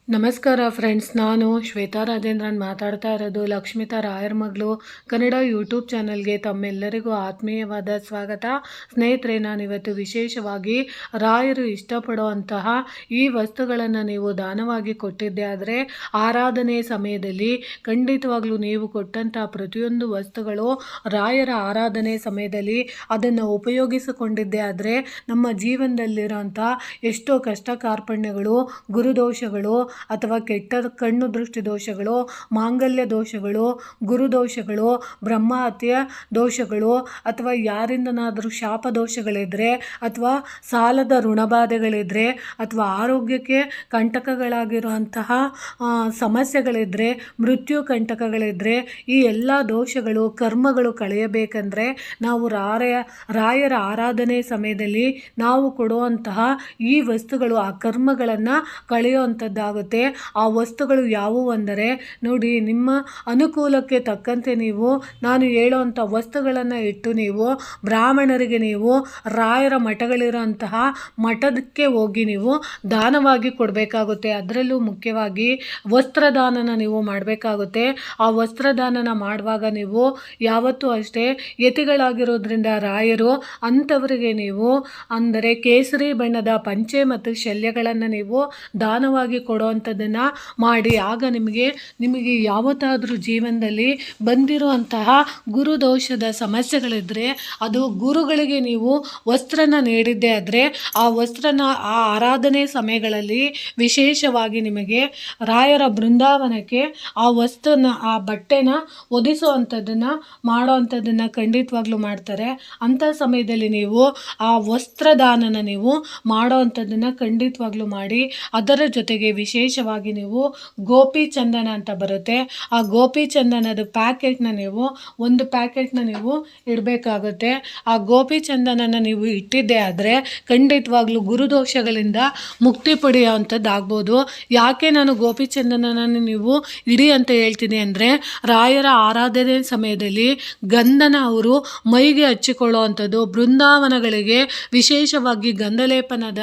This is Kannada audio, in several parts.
ನಮಸ್ಕಾರ ಫ್ರೆಂಡ್ಸ್, ನಾನು ಶ್ವೇತಾ ರಾಜೇಂದ್ರನ್ ಮಾತಾಡ್ತಾ ಇರೋದು. ಲಕ್ಷ್ಮಿತಾ ರಾಯರ್ ಮಗಳು ಕನ್ನಡ ಯೂಟ್ಯೂಬ್ ಚಾನಲ್ಗೆ ತಮ್ಮೆಲ್ಲರಿಗೂ ಆತ್ಮೀಯವಾದ ಸ್ವಾಗತ. ಸ್ನೇಹಿತರೆ, ನಾನಿವತ್ತು ವಿಶೇಷವಾಗಿ ರಾಯರು ಇಷ್ಟಪಡುವಂತಹ ಈ ವಸ್ತುಗಳನ್ನು ನೀವು ದಾನವಾಗಿ ಕೊಟ್ಟಿದ್ದೆ ಆದರೆ ಆರಾಧನೆ ಸಮಯದಲ್ಲಿ ಖಂಡಿತವಾಗ್ಲೂ ನೀವು ಕೊಟ್ಟಂತಹ ಪ್ರತಿಯೊಂದು ವಸ್ತುಗಳು ರಾಯರ ಆರಾಧನೆ ಸಮಯದಲ್ಲಿ ಅದನ್ನು ಉಪಯೋಗಿಸಿಕೊಂಡಿದ್ದೆ ಆದರೆ ನಮ್ಮ ಜೀವನದಲ್ಲಿರೋಂಥ ಎಷ್ಟೋ ಕಷ್ಟ ಕಾರ್ಪಣ್ಯಗಳು, ಗುರುದೋಷಗಳು ಅಥವಾ ಕೆಟ್ಟ ಕಣ್ಣು ದೃಷ್ಟಿ ದೋಷಗಳು, ಮಾಂಗಲ್ಯ ದೋಷಗಳು, ಗುರುದೋಷಗಳು, ಬ್ರಹ್ಮಹತ್ಯೆ ದೋಷಗಳು, ಅಥವಾ ಯಾರಿಂದನಾದರೂ ಶಾಪ ದೋಷಗಳಿದ್ದರೆ, ಅಥವಾ ಸಾಲದ ಋಣಬಾಧೆಗಳಿದ್ದರೆ, ಅಥವಾ ಆರೋಗ್ಯಕ್ಕೆ ಕಂಟಕಗಳಾಗಿರುವಂತಹ ಸಮಸ್ಯೆಗಳಿದ್ದರೆ, ಮೃತ್ಯು ಕಂಟಕಗಳಿದ್ದರೆ, ಈ ಎಲ್ಲ ದೋಷಗಳು ಕರ್ಮಗಳು ಕಳೆಯಬೇಕಂದ್ರೆ ನಾವು ರಾಯರ ಆರಾಧನೆ ಸಮಯದಲ್ಲಿ ನಾವು ಕೊಡುವಂತಹ ಈ ವಸ್ತುಗಳು ಆ ಕರ್ಮಗಳನ್ನು ಕಳೆಯುವಂಥದ್ದಾಗುತ್ತೆ. ಆ ವಸ್ತುಗಳು ಯಾವುವು ಅಂದರೆ ನೋಡಿ, ನಿಮ್ಮ ಅನುಕೂಲಕ್ಕೆ ತಕ್ಕಂತೆ ನೀವು ನಾನು ಹೇಳುವಂಥ ವಸ್ತುಗಳನ್ನು ಇಟ್ಟು ನೀವು ಬ್ರಾಹ್ಮಣರಿಗೆ ನೀವು ರಾಯರ ಮಠಗಳಿರೋಂತಹ ಮಠಕ್ಕೆ ಹೋಗಿ ನೀವು ದಾನವಾಗಿ ಕೊಡಬೇಕಾಗುತ್ತೆ. ಅದರಲ್ಲೂ ಮುಖ್ಯವಾಗಿ ವಸ್ತ್ರದಾನನ ನೀವು ಮಾಡಬೇಕಾಗುತ್ತೆ. ಆ ವಸ್ತ್ರದಾನನ ಮಾಡುವಾಗ ನೀವು ಯಾವತ್ತೂ ಅಷ್ಟೇ ಯತಿಗಳಾಗಿರೋದ್ರಿಂದ ರಾಯರು ಅಂಥವರಿಗೆ ನೀವು ಅಂದರೆ ಕೇಸರಿ ಬಣ್ಣದ ಪಂಚೆ ಮತ್ತು ಶಲ್ಯಗಳನ್ನು ನೀವು ದಾನವಾಗಿ ಕೊಡುವಂಥದ್ದನ್ನು ಮಾಡಿ. ಆಗ ನಿಮಗೆ ಯಾವತ್ತಾದರೂ ಜೀವನದಲ್ಲಿ ಬಂದಿರುವಂತಹ ಗುರುದೋಷದ ಸಮಸ್ಯೆಗಳಿದ್ದರೆ ಅದು ಗುರುಗಳಿಗೆ ನೀವು ವಸ್ತ್ರನ ನೀಡಿದ್ದೆ ಆದರೆ ಆ ವಸ್ತ್ರನ ಆ ಆರಾಧನೆ ಸಮಯಗಳಲ್ಲಿ ವಿಶೇಷವಾಗಿ ನಿಮಗೆ ರಾಯರ ಬೃಂದಾವನಕ್ಕೆ ಆ ವಸ್ತುನ ಆ ಬಟ್ಟೆನ ಒದಿಸುವಂಥದ್ದನ್ನು ಮಾಡೋವಂಥದ್ದನ್ನು ಖಂಡಿತವಾಗ್ಲೂ ಮಾಡ್ತಾರೆ. ಅಂಥ ಸಮಯದಲ್ಲಿ ನೀವು ಆ ವಸ್ತ್ರದಾನನ ನೀವು ಮಾಡೋವಂಥದ್ದನ್ನು ಖಂಡಿತವಾಗ್ಲೂ ಮಾಡಿ. ಅದರ ಜೊತೆಗೆ ವಿಶೇಷವಾಗಿ ನೀವು ಗೋಪಿ ಚಂದನ ಅಂತ ಬರುತ್ತೆ, ಆ ಗೋಪಿ ಚಂದನದ ಒಂದು ಪ್ಯಾಕೆಟ್ನ ನೀವು ಇಡಬೇಕಾಗುತ್ತೆ. ಆ ಗೋಪಿ ಚಂದನನ ನೀವು ಇಟ್ಟಿದ್ದೆ ಆದರೆ ಖಂಡಿತವಾಗ್ಲೂ ಗುರುದೋಷಗಳಿಂದ ಮುಕ್ತಿ ಪಡೆಯುವಂಥದ್ದಾಗ್ಬೋದು. ಯಾಕೆ ನಾನು ಗೋಪಿ ಚಂದನನ ನೀವು ಇಡಿ ಅಂತ ಹೇಳ್ತೀನಿ ಅಂದರೆ, ರಾಯರ ಆರಾಧನೆ ಸಮಯದಲ್ಲಿ ಗಂಧನ ಅವರು ಮೈಗೆ ಹಚ್ಚಿಕೊಳ್ಳುವಂಥದ್ದು, ಬೃಂದಾವನಗಳಿಗೆ ವಿಶೇಷವಾಗಿ ಗಂಧಲೇಪನದ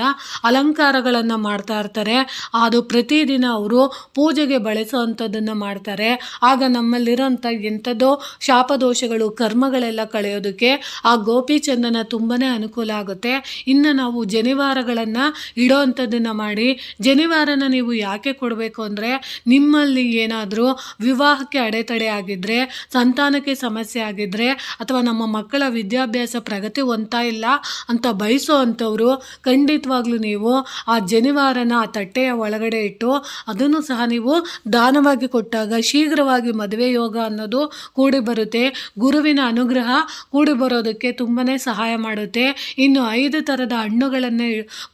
ಅಲಂಕಾರಗಳನ್ನು ಮಾಡ್ತಾ ಇರ್ತಾರೆ. ಅದು ಪ್ರತಿದಿನ ಅವರು ಪೂಜೆಗೆ ಬಳಸುವಂಥದ್ದನ್ನು ಮಾಡ್ತಾರೆ. ಆಗ ನಮ್ಮಲ್ಲಿರೋಂಥ ಎಂಥದ್ದೋ ಶಾಪದೋಷಗಳು ಕರ್ಮಗಳೆಲ್ಲ ಕಳೆಯೋದಕ್ಕೆ ಆ ಗೋಪಿ ಚಂದನ ತುಂಬಾ ಅನುಕೂಲ ಆಗುತ್ತೆ. ಇನ್ನು ನಾವು ಜನಿವಾರಗಳನ್ನು ಇಡೋವಂಥದ್ದನ್ನು ಮಾಡಿ. ಜನಿವಾರನ ನೀವು ಯಾಕೆ ಕೊಡಬೇಕು ಅಂದರೆ, ನಿಮ್ಮಲ್ಲಿ ಏನಾದರೂ ವಿವಾಹಕ್ಕೆ ಅಡೆತಡೆ ಆಗಿದ್ದರೆ, ಸಂತಾನಕ್ಕೆ ಸಮಸ್ಯೆ ಆಗಿದ್ದರೆ, ಅಥವಾ ನಮ್ಮ ಮಕ್ಕಳ ವಿದ್ಯಾಭ್ಯಾಸ ಪ್ರಗತಿ ಹೊಂದ್ತಾ ಇಲ್ಲ ಅಂತ ಬಯಸೋವಂಥವ್ರು ಖಂಡಿತವಾಗ್ಲೂ ನೀವು ಆ ಜನಿವಾರನ ಆ ತಟ್ಟೆಯ ಒಳಗಡೆ ಇಟ್ಟು ಅದನ್ನು ಸಹ ನೀವು ದಾನವಾಗಿ ಕೊಟ್ಟಾಗ ಶೀಘ್ರವಾಗಿ ಮದುವೆ ಯೋಗ ಅನ್ನೋದು ಕೂಡಿ ಬರುತ್ತೆ. ಗುರುವಿನ ಅನುಗ್ರಹ ಕೂಡಿ ಬರೋದಕ್ಕೆ ತುಂಬಾ ಸಹಾಯ ಮಾಡುತ್ತೆ. ಇನ್ನು 5 ಥರದ ಹಣ್ಣುಗಳನ್ನು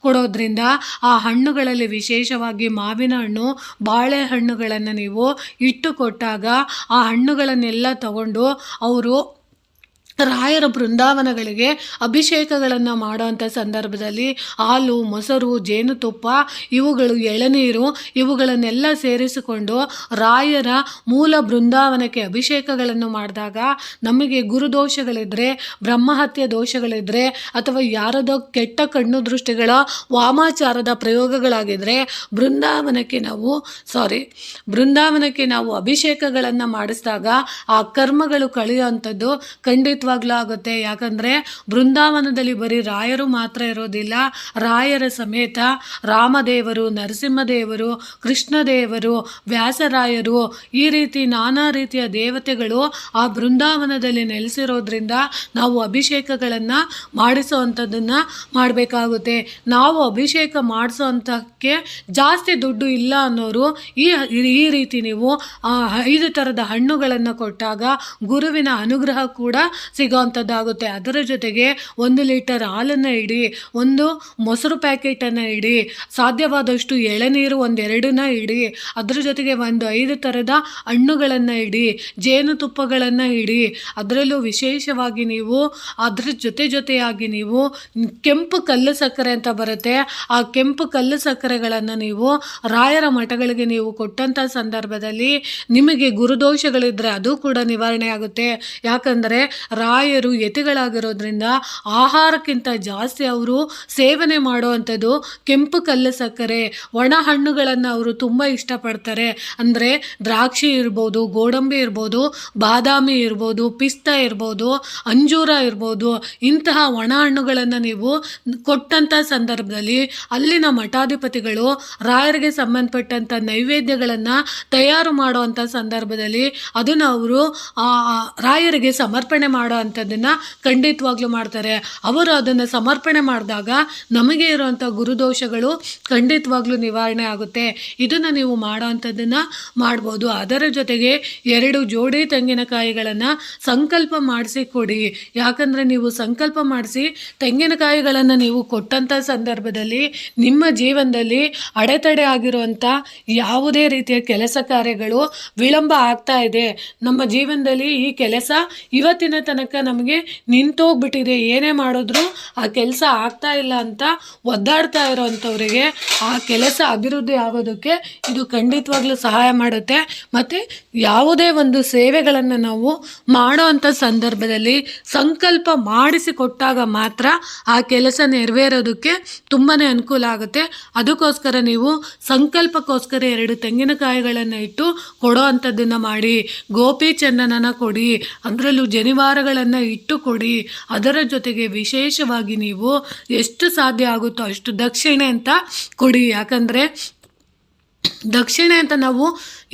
ಕೊಡೋದ್ರಿಂದ ಆ ಹಣ್ಣುಗಳಲ್ಲಿ ವಿಶೇಷವಾಗಿ ಮಾವಿನ ಹಣ್ಣು, ಬಾಳೆಹಣ್ಣುಗಳನ್ನು ನೀವು ಇಟ್ಟು ಕೊಟ್ಟಾಗ ಆ ಹಣ್ಣುಗಳನ್ನೆಲ್ಲ ತಗೊಂಡು ಅವರು ರಾಯರ ಬೃಂದಾವನಗಳಿಗೆ ಅಭಿಷೇಕಗಳನ್ನು ಮಾಡೋವಂಥ ಸಂದರ್ಭದಲ್ಲಿ ಹಾಲು, ಮೊಸರು, ಜೇನುತುಪ್ಪ, ಇವುಗಳು ಎಳನೀರು ಇವುಗಳನ್ನೆಲ್ಲ ಸೇರಿಸಿಕೊಂಡು ರಾಯರ ಮೂಲ ಬೃಂದಾವನಕ್ಕೆ ಅಭಿಷೇಕಗಳನ್ನು ಮಾಡಿದಾಗ ನಮಗೆ ಗುರುದೋಷಗಳಿದ್ದರೆ, ಬ್ರಹ್ಮಹತ್ಯೆ ದೋಷಗಳಿದ್ದರೆ, ಅಥವಾ ಯಾರದೋ ಕೆಟ್ಟ ಕಣ್ಣು ದೃಷ್ಟಿಗಳ ವಾಮಾಚಾರದ ಪ್ರಯೋಗಗಳಾಗಿದ್ದರೆ ಬೃಂದಾವನಕ್ಕೆ ನಾವು ಅಭಿಷೇಕಗಳನ್ನು ಮಾಡಿಸಿದಾಗ ಆ ಕರ್ಮಗಳು ಕಳೆಯುವಂಥದ್ದು ಖಂಡಿತ ಆಗುತ್ತೆ. ಯಾಕಂದರೆ ಬೃಂದಾವನದಲ್ಲಿ ಬರೀ ರಾಯರು ಮಾತ್ರ ಇರೋದಿಲ್ಲ, ರಾಯರ ಸಮೇತ ರಾಮದೇವರು, ನರಸಿಂಹದೇವರು, ಕೃಷ್ಣದೇವರು, ವ್ಯಾಸರಾಯರು, ಈ ರೀತಿ ನಾನಾ ರೀತಿಯ ದೇವತೆಗಳು ಆ ಬೃಂದಾವನದಲ್ಲಿ ನೆಲೆಸಿರೋದ್ರಿಂದ ನಾವು ಅಭಿಷೇಕಗಳನ್ನು ಮಾಡಿಸೋವಂಥದ್ದನ್ನು ಮಾಡಬೇಕಾಗುತ್ತೆ. ನಾವು ಅಭಿಷೇಕ ಮಾಡಿಸೋವಂಥಕ್ಕೆ ಜಾಸ್ತಿ ದುಡ್ಡು ಇಲ್ಲ ಅನ್ನೋರು ಈ ರೀತಿ ನೀವು 5 ಥರದ ಹಣ್ಣುಗಳನ್ನು ಕೊಟ್ಟಾಗ ಗುರುವಿನ ಅನುಗ್ರಹ ಕೂಡ ಸಿಗೋವಂಥದ್ದಾಗುತ್ತೆ. ಅದರ ಜೊತೆಗೆ 1 ಲೀಟರ್ ಹಾಲನ್ನು ಇಡಿ, ಒಂದು ಮೊಸರು ಪ್ಯಾಕೆಟನ್ನು ಇಡಿ, ಸಾಧ್ಯವಾದಷ್ಟು ಎಳನೀರು 1-2ನ ಇಡಿ, ಅದರ ಜೊತೆಗೆ ಒಂದು 5 ಥರದ ಹಣ್ಣುಗಳನ್ನು ಇಡಿ, ಜೇನುತುಪ್ಪಗಳನ್ನು ಇಡಿ. ಅದರಲ್ಲೂ ವಿಶೇಷವಾಗಿ ನೀವು ಅದ್ರ ಜೊತೆಯಾಗಿ ನೀವು ಕೆಂಪು ಕಲ್ಲು ಸಕ್ಕರೆ ಅಂತ ಬರುತ್ತೆ, ಆ ಕೆಂಪು ಕಲ್ಲು ಸಕ್ಕರೆಗಳನ್ನು ನೀವು ರಾಯರ ಮಠಗಳಿಗೆ ನೀವು ಕೊಟ್ಟಂಥ ಸಂದರ್ಭದಲ್ಲಿ ನಿಮಗೆ ಗುರುದೋಷಗಳಿದ್ದರೆ ಅದು ಕೂಡ ನಿವಾರಣೆ ಆಗುತ್ತೆ. ಯಾಕಂದರೆ ರಾಯರು ಯತಿಗಳಾಗಿರೋದ್ರಿಂದ ಆಹಾರಕ್ಕಿಂತ ಜಾಸ್ತಿ ಅವರು ಸೇವನೆ ಮಾಡುವಂಥದ್ದು ಕೆಂಪು ಕಲ್ಲು ಸಕ್ಕರೆ. ಒಣ ಹಣ್ಣುಗಳನ್ನು ಅವರು ತುಂಬ ಇಷ್ಟಪಡ್ತಾರೆ. ಅಂದರೆ ದ್ರಾಕ್ಷಿ ಇರ್ಬೋದು, ಗೋಡಂಬಿ ಇರ್ಬೋದು, ಬಾದಾಮಿ ಇರ್ಬೋದು, ಪಿಸ್ತಾ ಇರ್ಬೋದು, ಅಂಜೂರ ಇರ್ಬೋದು, ಇಂತಹ ಒಣ ಹಣ್ಣುಗಳನ್ನು ನೀವು ಕೊಟ್ಟಂಥ ಸಂದರ್ಭದಲ್ಲಿ ಅಲ್ಲಿನ ಮಠಾಧಿಪತಿಗಳು ರಾಯರಿಗೆ ಸಂಬಂಧಪಟ್ಟಂಥ ನೈವೇದ್ಯಗಳನ್ನು ತಯಾರು ಮಾಡುವಂಥ ಸಂದರ್ಭದಲ್ಲಿ ಅದನ್ನು ಅವರು ರಾಯರಿಗೆ ಸಮರ್ಪಣೆ ಮಾಡೋ ಅಂಥದ್ದನ್ನು ಖಂಡಿತವಾಗ್ಲೂ ಮಾಡ್ತಾರೆ. ಅವರು ಅದನ್ನು ಸಮರ್ಪಣೆ ಮಾಡಿದಾಗ ನಮಗೆ ಇರುವಂಥ ಗುರುದೋಷಗಳು ಖಂಡಿತವಾಗ್ಲೂ ನಿವಾರಣೆ ಆಗುತ್ತೆ. ಇದನ್ನು ನೀವು ಮಾಡೋ ಅಂಥದ್ದನ್ನು ಮಾಡ್ಬೋದು. ಅದರ ಜೊತೆಗೆ 2 ಜೋಡಿ ತೆಂಗಿನಕಾಯಿಗಳನ್ನು ಸಂಕಲ್ಪ ಮಾಡಿಸಿ ಕೊಡಿ. ಯಾಕಂದರೆ ನೀವು ಸಂಕಲ್ಪ ಮಾಡಿಸಿ ತೆಂಗಿನಕಾಯಿಗಳನ್ನು ನೀವು ಕೊಟ್ಟಂಥ ಸಂದರ್ಭದಲ್ಲಿ ನಿಮ್ಮ ಜೀವನದಲ್ಲಿ ಅಡೆತಡೆ ಆಗಿರುವಂಥ ಯಾವುದೇ ರೀತಿಯ ಕೆಲಸ ಕಾರ್ಯಗಳು ವಿಳಂಬ ಆಗ್ತಾ ಇದೆ, ನಮ್ಮ ಜೀವನದಲ್ಲಿ ಈ ಕೆಲಸ ಇವತ್ತಿನ ತನಕ ನಮಗೆ ನಿಂತೋಗ್ಬಿಟ್ಟಿದೆ, ಏನೇ ಮಾಡಿದ್ರೂ ಆ ಕೆಲಸ ಆಗ್ತಾ ಇಲ್ಲ ಅಂತ ಒದ್ದಾಡ್ತಾ ಇರೋವಂಥವ್ರಿಗೆ ಆ ಕೆಲಸ ಅಭಿವೃದ್ಧಿ ಆಗೋದಕ್ಕೆ ಇದು ಖಂಡಿತವಾಗ್ಲೂ ಸಹಾಯ ಮಾಡುತ್ತೆ. ಮತ್ತು ಯಾವುದೇ ಒಂದು ಸೇವೆಗಳನ್ನು ನಾವು ಮಾಡೋ ಅಂಥ ಸಂದರ್ಭದಲ್ಲಿ ಸಂಕಲ್ಪ ಮಾಡಿಸಿಕೊಟ್ಟಾಗ ಮಾತ್ರ ಆ ಕೆಲಸ ನೆರವೇರೋದಕ್ಕೆ ತುಂಬಾ ಅನುಕೂಲ ಆಗುತ್ತೆ. ಅದಕ್ಕೋಸ್ಕರ ನೀವು ಸಂಕಲ್ಪಕ್ಕೋಸ್ಕರ 2 ತೆಂಗಿನಕಾಯಿಗಳನ್ನು ಇಟ್ಟು ಕೊಡೋ ಅಂಥದ್ದನ್ನು ಮಾಡಿ. ಗೋಪಿ ಚಂದನನ ಕೊಡಿ, ಅದರಲ್ಲೂ ಜನಿವಾರಗಳನ್ನು ಇಟ್ಟು ಕೊಡಿ. ಅದರ ಜೊತೆಗೆ ವಿಶೇಷವಾಗಿ ನೀವು ಎಷ್ಟು ಸಾಧ್ಯ ಆಗುತ್ತೋ ಅಷ್ಟು ದಕ್ಷಿಣೆ ಅಂತ ಕೊಡಿ. ಯಾಕಂದರೆ ದಕ್ಷಿಣೆ ಅಂತ ನಾವು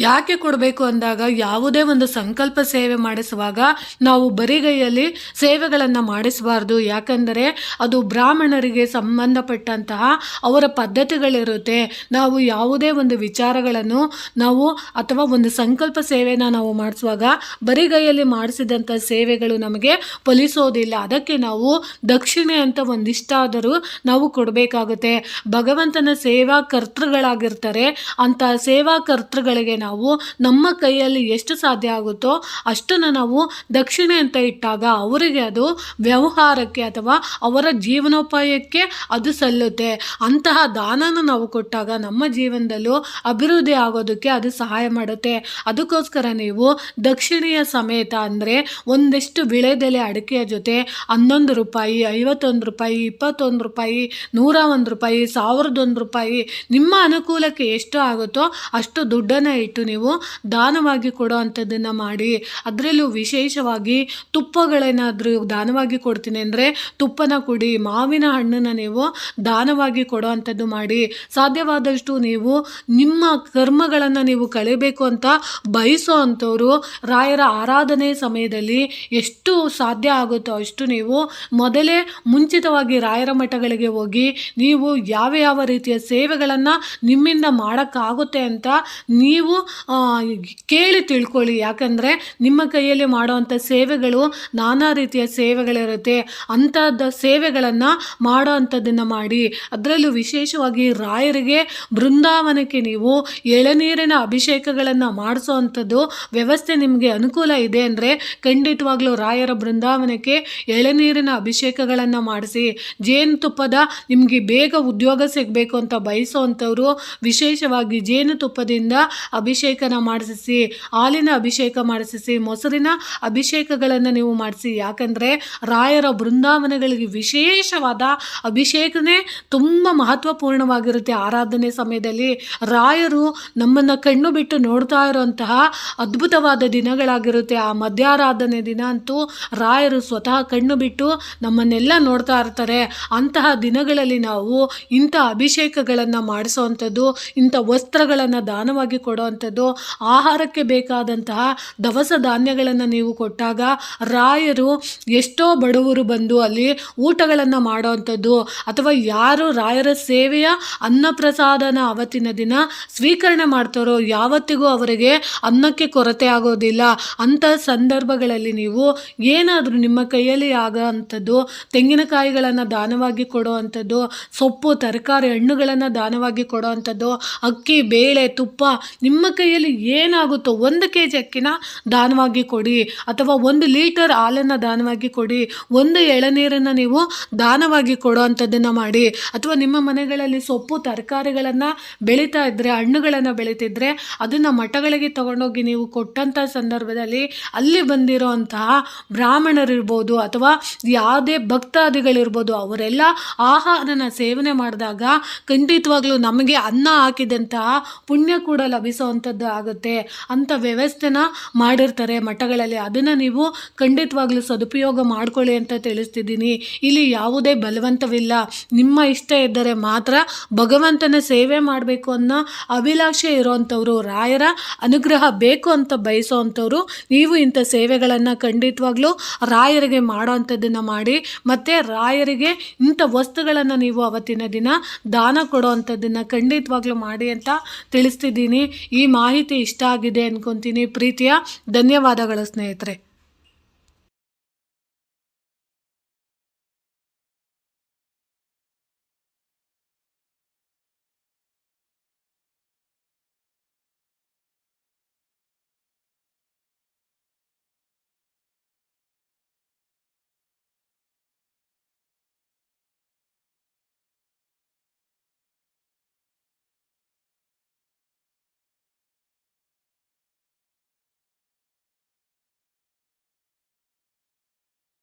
ಯಾಕೆ ಕೊಡಬೇಕು ಅಂದಾಗ, ಯಾವುದೇ ಒಂದು ಸಂಕಲ್ಪ ಸೇವೆ ಮಾಡಿಸುವಾಗ ನಾವು ಬರಿಗೈಯಲ್ಲಿ ಸೇವೆಗಳನ್ನು ಮಾಡಿಸಬಾರ್ದು. ಯಾಕಂದರೆ ಅದು ಬ್ರಾಹ್ಮಣರಿಗೆ ಸಂಬಂಧಪಟ್ಟಂತಹ ಅವರ ಪದ್ಧತಿಗಳಿರುತ್ತೆ. ನಾವು ಯಾವುದೇ ಒಂದು ವಿಚಾರಗಳನ್ನು ನಾವು ಅಥವಾ ಒಂದು ಸಂಕಲ್ಪ ಸೇವೆನ ನಾವು ಮಾಡಿಸುವಾಗ ಬರಿಗೈಯಲ್ಲಿ ಮಾಡಿಸಿದಂಥ ಸೇವೆಗಳು ನಮಗೆ ಫಲಿಸೋದಿಲ್ಲ. ಅದಕ್ಕೆ ನಾವು ದಕ್ಷಿಣೆ ಅಂತ ಒಂದಿಷ್ಟಾದರೂ ನಾವು ಕೊಡಬೇಕಾಗುತ್ತೆ. ಭಗವಂತನ ಸೇವಾ ಕರ್ತೃಗಳಾಗಿರ್ತಾರೆ. ಅಂಥ ಸೇವಾ ಕರ್ತೃಗಳಿಗೆ ನಾವು ನಮ್ಮ ಕೈಯಲ್ಲಿ ಎಷ್ಟು ಸಾಧ್ಯ ಆಗುತ್ತೋ ಅಷ್ಟನ್ನು ನಾವು ದಕ್ಷಿಣೆ ಅಂತ ಇಟ್ಟಾಗ ಅವರಿಗೆ ಅದು ವ್ಯವಹಾರಕ್ಕೆ ಅಥವಾ ಅವರ ಜೀವನೋಪಾಯಕ್ಕೆ ಅದು ಸಲ್ಲುತ್ತೆ. ಅಂತಹ ದಾನನ ನಾವು ಕೊಟ್ಟಾಗ ನಮ್ಮ ಜೀವನದಲ್ಲೂ ಅಭಿವೃದ್ಧಿ ಆಗೋದಕ್ಕೆ ಅದು ಸಹಾಯ ಮಾಡುತ್ತೆ. ಅದಕ್ಕೋಸ್ಕರ ನೀವು ದಕ್ಷಿಣೆಯ ಸಮೇತ, ಅಂದರೆ ಒಂದಷ್ಟು ವಿಳೆದೆಲೆ ಅಡಿಕೆಯ ಜೊತೆ 11 ರೂಪಾಯಿ, 51 ರೂಪಾಯಿ, 21 ರೂಪಾಯಿ, 101 ರೂಪಾಯಿ, 1001 ರೂಪಾಯಿ, ನಿಮ್ಮ ಅನುಕೂಲಕ್ಕೆ ಎಷ್ಟು ಆಗುತ್ತೋ ಅಷ್ಟು ದುಡ್ಡನ್ನು ಇಟ್ಟು ನೀವು ದಾನವಾಗಿ ಕೊಡೋ ಅಂಥದ್ದನ್ನು ಮಾಡಿ. ಅದರಲ್ಲೂ ವಿಶೇಷವಾಗಿ ತುಪ್ಪಗಳೇನಾದರೂ ದಾನವಾಗಿ ಕೊಡ್ತೀನಿ ಅಂದರೆ ತುಪ್ಪನ ಕೊಡಿ. ಮಾವಿನ ಹಣ್ಣನ್ನು ನೀವು ದಾನವಾಗಿ ಕೊಡೋ ಅಂಥದ್ದು ಮಾಡಿ. ಸಾಧ್ಯವಾದಷ್ಟು ನೀವು ನಿಮ್ಮ ಕರ್ಮಗಳನ್ನು ನೀವು ಕಳಿಬೇಕು ಅಂತ ಬಯಸೋ ಅಂಥವ್ರು ರಾಯರ ಆರಾಧನೆ ಸಮಯದಲ್ಲಿ ಎಷ್ಟು ಸಾಧ್ಯ ಆಗುತ್ತೋ ಅಷ್ಟು ನೀವು ಮೊದಲೇ ಮುಂಚಿತವಾಗಿ ರಾಯರ ಮಠಗಳಿಗೆ ಹೋಗಿ ನೀವು ಯಾವ ರೀತಿಯ ಸೇವೆಗಳನ್ನು ನಿಮ್ಮಿಂದ ಮಾಡೋಕ್ಕಾಗುತ್ತೆ ಅಂತ ನೀವು ಕೇಳಿ ತಿಳ್ಕೊಳ್ಳಿ. ಯಾಕಂದರೆ ನಿಮ್ಮ ಕೈಯಲ್ಲಿ ಮಾಡುವಂಥ ಸೇವೆಗಳು ನಾನಾ ರೀತಿಯ ಸೇವೆಗಳಿರುತ್ತೆ. ಅಂಥದ್ದು ಸೇವೆಗಳನ್ನು ಮಾಡೋ ಅಂಥದ್ದನ್ನು ಮಾಡಿ. ಅದರಲ್ಲೂ ವಿಶೇಷವಾಗಿ ರಾಯರಿಗೆ ಬೃಂದಾವನಕ್ಕೆ ನೀವು ಎಳನೀರಿನ ಅಭಿಷೇಕಗಳನ್ನು ಮಾಡಿಸೋ ಅಂಥದ್ದು ವ್ಯವಸ್ಥೆ ನಿಮಗೆ ಅನುಕೂಲ ಇದೆ ಅಂದರೆ ಖಂಡಿತವಾಗ್ಲೂ ರಾಯರ ಬೃಂದಾವನಕ್ಕೆ ಎಳನೀರಿನ ಅಭಿಷೇಕಗಳನ್ನು ಮಾಡಿಸಿ. ಜೇನುತುಪ್ಪದ ನಿಮಗೆ ಬೇಗ ಉದ್ಯೋಗ ಸಿಗಬೇಕು ಅಂತ ಬಯಸೋ ಅಂಥವ್ರು ವಿಶೇಷವಾಗಿ ಜೇನುತುಪ್ಪದಿಂದ ಅಭಿಷೇಕನ ಮಾಡಿಸಿ, ಹಾಲಿನ ಅಭಿಷೇಕ ಮಾಡಿಸಿ, ಮೊಸರಿನ ಅಭಿಷೇಕಗಳನ್ನು ನೀವು ಮಾಡಿಸಿ. ಯಾಕಂದರೆ ರಾಯರ ಬೃಂದಾವನಗಳಿಗೆ ವಿಶೇಷವಾದ ಅಭಿಷೇಕನೇ ತುಂಬ ಮಹತ್ವಪೂರ್ಣವಾಗಿರುತ್ತೆ. ಆರಾಧನೆ ಸಮಯದಲ್ಲಿ ರಾಯರು ನಮ್ಮನ್ನು ಕಣ್ಣು ಬಿಟ್ಟು ನೋಡ್ತಾ ಇರುವಂತಹ ಅದ್ಭುತವಾದ ದಿನಗಳಾಗಿರುತ್ತೆ. ಆ ಮಧ್ಯಾರಾಧನೆ ದಿನ ಅಂತೂ ರಾಯರು ಸ್ವತಃ ಕಣ್ಣು ಬಿಟ್ಟು ನಮ್ಮನ್ನೆಲ್ಲ ನೋಡ್ತಾ ಇರ್ತಾರೆ. ಅಂತಹ ದಿನಗಳಲ್ಲಿ ನಾವು ಇಂಥ ಅಭಿಷೇಕಗಳನ್ನು ಮಾಡಿಸೋವಂಥದ್ದು, ಇಂಥ ವಸ್ತ್ರಗಳನ್ನು ದಾನವಾಗಿ ಕೊಡೋವಂಥದ್ದು ಮಾಡುವಂಥದ್ದು, ಆಹಾರಕ್ಕೆ ಬೇಕಾದಂತಹ ದವಸ ಧಾನ್ಯಗಳನ್ನು ನೀವು ಕೊಟ್ಟಾಗ ರಾಯರು ಎಷ್ಟೋ ಬಡವರು ಬಂದು ಅಲ್ಲಿ ಊಟಗಳನ್ನು ಮಾಡೋವಂಥದ್ದು, ಅಥವಾ ಯಾರು ರಾಯರ ಸೇವೆಯ ಅನ್ನಪ್ರಸಾದನ ಅವತ್ತಿನ ದಿನ ಸ್ವೀಕರಣೆ ಮಾಡ್ತಾರೋ ಯಾವತ್ತಿಗೂ ಅವರಿಗೆ ಅನ್ನಕ್ಕೆ ಕೊರತೆ ಆಗೋದಿಲ್ಲ. ಅಂಥ ಸಂದರ್ಭಗಳಲ್ಲಿ ನೀವು ಏನಾದರೂ ನಿಮ್ಮ ಕೈಯಲ್ಲಿ ಆಗೋ ಅಂಥದ್ದು, ತೆಂಗಿನಕಾಯಿಗಳನ್ನು ದಾನವಾಗಿ ಕೊಡೋ ಅಂಥದ್ದು, ಸೊಪ್ಪು ತರಕಾರಿ ಹಣ್ಣುಗಳನ್ನು ದಾನವಾಗಿ ಕೊಡೋ ಅಂಥದ್ದು, ಅಕ್ಕಿ ಬೇಳೆ ತುಪ್ಪ ನಿಮ್ಮ ಕೈಯಲ್ಲಿ ಏನಾಗುತ್ತೋ 1 kg ಅಕ್ಕಿನ ದಾನವಾಗಿ ಕೊಡಿ, ಅಥವಾ 1 ಲೀಟರ್ ಹಾಲನ್ನು ದಾನವಾಗಿ ಕೊಡಿ, 1 ಎಳನೀರನ್ನು ನೀವು ದಾನವಾಗಿ ಕೊಡೋ ಅಂಥದ್ದನ್ನು ಮಾಡಿ. ಅಥವಾ ನಿಮ್ಮ ಮನೆಗಳಲ್ಲಿ ಸೊಪ್ಪು ತರಕಾರಿಗಳನ್ನು ಬೆಳೀತಾ ಇದ್ದರೆ, ಹಣ್ಣುಗಳನ್ನು ಬೆಳೀತಿದ್ರೆ ಅದನ್ನು ಮಠಗಳಿಗೆ ತಗೊಂಡೋಗಿ ನೀವು ಕೊಟ್ಟಂಥ ಸಂದರ್ಭದಲ್ಲಿ ಅಲ್ಲಿ ಬಂದಿರೋ ಅಂತಹ ಬ್ರಾಹ್ಮಣರಿರ್ಬೋದು ಅಥವಾ ಯಾವುದೇ ಭಕ್ತಾದಿಗಳಿರ್ಬೋದು, ಅವರೆಲ್ಲ ಆಹಾರನ ಸೇವನೆ ಮಾಡಿದಾಗ ಖಂಡಿತವಾಗ್ಲೂ ನಮಗೆ ಅನ್ನ ಹಾಕಿದಂತಹ ಪುಣ್ಯ ಕೂಡ ಲಭಿಸುವಂಥದ್ದು ಆಗುತ್ತೆ. ಅಂಥ ವ್ಯವಸ್ಥೆನ ಮಾಡಿರ್ತಾರೆ ಮಠಗಳಲ್ಲಿ. ಅದನ್ನು ನೀವು ಖಂಡಿತವಾಗ್ಲೂ ಸದುಪಯೋಗ ಮಾಡ್ಕೊಳ್ಳಿ ಅಂತ ತಿಳಿಸ್ತಿದ್ದೀನಿ. ಇಲ್ಲಿ ಯಾವುದೇ ಬಲವಂತವಿಲ್ಲ. ನಿಮ್ಮ ಇಷ್ಟ ಇದ್ದರೆ ಮಾತ್ರ ಭಗವಂತನ ಸೇವೆ ಮಾಡಬೇಕು ಅನ್ನೋ ಅಭಿಲಾಷೆ ಇರೋವಂಥವ್ರು, ರಾಯರ ಅನುಗ್ರಹ ಬೇಕು ಅಂತ ಬಯಸೋವಂಥವ್ರು, ನೀವು ಇಂಥ ಸೇವೆಗಳನ್ನು ಖಂಡಿತವಾಗ್ಲೂ ರಾಯರಿಗೆ ಮಾಡೋ ಅಂಥದ್ದನ್ನು ಮಾಡಿ. ಮತ್ತು ರಾಯರಿಗೆ ಇಂಥ ವಸ್ತುಗಳನ್ನು ನೀವು ಅವತ್ತಿನ ದಿನ ದಾನ ಕೊಡೋ ಅಂಥದ್ದನ್ನು ಖಂಡಿತವಾಗ್ಲೂ ಮಾಡಿ ಅಂತ ತಿಳಿಸ್ತಿದ್ದೀನಿ. ಈ ಮಾಹಿತಿ ಇಷ್ಟ ಆಗಿದೆ ಅಂದ್ಕೊತೀನಿ. ಪ್ರೀತಿಯ ಧನ್ಯವಾದಗಳು ಸ್ನೇಹಿತರೆ.